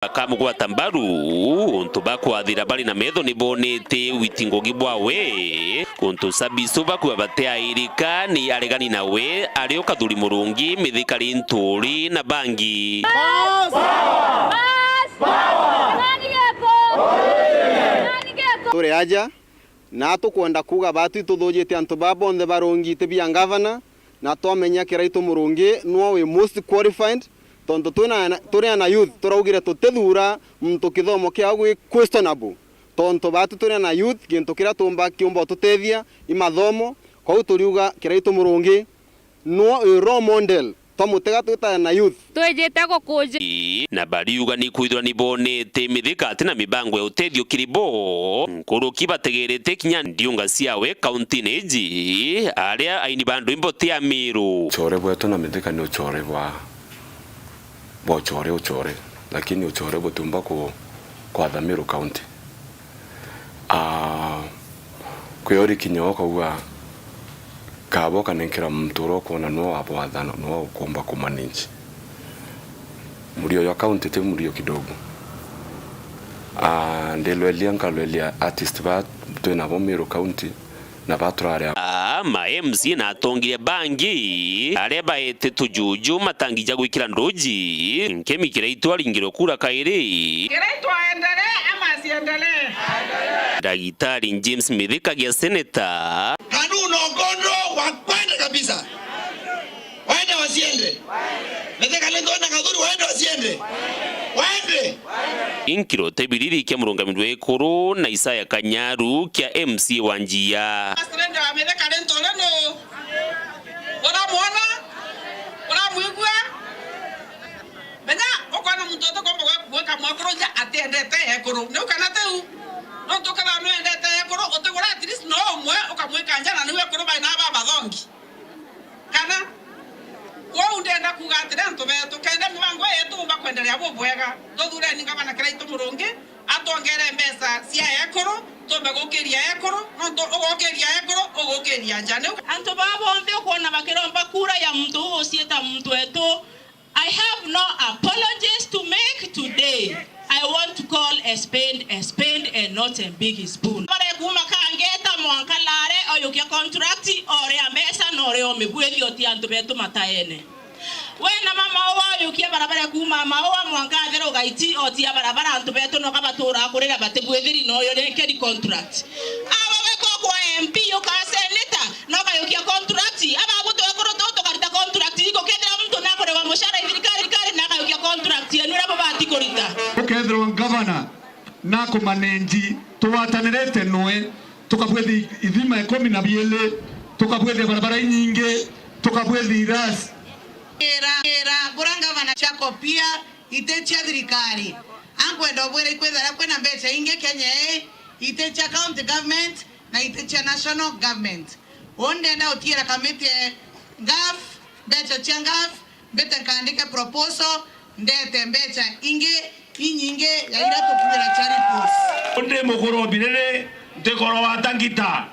Akamugwa tambaru untu bakwathira bali na metho ni bonete witingogi bwawe kuntu sabiso bakwa batea irika ni aregani nawe ario kathuri murungi mithikari nturi na bangi turi aja na tukwenda kuga batu tuthujite antu babonde barungite bia governor na twamenya kiraito murungi no we most qualified tonto turi na youth turaugire tutethura muntu kithomo kia gwi questionable tonto batu turi na youth gintu kira tumba kiumba tutethia imathomo kwa turiuga kiraito murungi no role model tomutega tuta na youth twejete gukuje na bariuga ni kwithwa ni bonete mithikati na mibango ya utethio kiribo nkuruki bategerete kinya ndiunga ciawe county neji aria aini bandu imboti ya miru chore bwetu na mithika ni uchore bwa uchore lakini uchore butumba kwa Miru county kuyori kinyoko kwa kaboka nenkira mturo kuona no abo athano no kuomba kumanage murio ya county te murio kidogo ndelwelia nkalwelia artist ba twena bo Miru county na baturare ma MC na atongire bangi aria baete tujuju matangija gwikira ndoji nkemi kiraitwa ringiro kura kairi kiraitwa endelee ama siendelee Daktari James Mithika gia senator Hanuno Gondo wakwende kabisa waende wasiende Mithika lengona kadhuri waende wasiende waende inkiro tebiriri kia murungamirwa ekuru na Isaya Kanyaru kia MC Wanjia Astrenda Mithika lento leno ora muona ora muigua benya okwana mtoto kombo gweka mwakoroja atendete ekuru ne ukanate u no tokana no endete ekuru otegora at least no mwe okamweka njana niwe ekuru baina baba thongi kana wo ndenda kugatira ntobe tukende mibango yetu bakwendelea bobwega ndothure ninga bana kiraito murungi atongere mbesa cia ekuru tombe gukiria ekuru no to ogokiria ekuru ogokiria njane anto babonde kuona bakiromba kura ya mtu usieta mtu etu. I have no apologies to make today. I want to call a spade and not a big spoon. Mare kuma kangeta mwankalare oyukia contracti ore amesa nore omebweli oti anto betu mataene. Wena mama owa yukia barabara kuma mama owa mwankadero gaiti oti barabara anto betu no kabatura akurira batebwethiri no yo nekedi contract. Aba beko kwa MP yo ka senator no ka yukia contract aba buto ekoro toto karita contract iko kedra mtu nakore wa mushara irikari na ka yukia contract yenu rabo batikorita. Ukethro governor na kumanenji tuwatanirete noe tukabwethi ithima 12 tukabwethi barabara nyingi tukabwethi ras era buranga bana chako pia itecha thirikari angwenda bwere kwethara kwena mbeca inge Kenya itecha county government na itecha national government onde na utiera kamete gaf mbeca cia gaf beta kaandika proposal ndete mbeca inge inyinge ya ira tukuira charities onde mugoro birere ndekoro watangita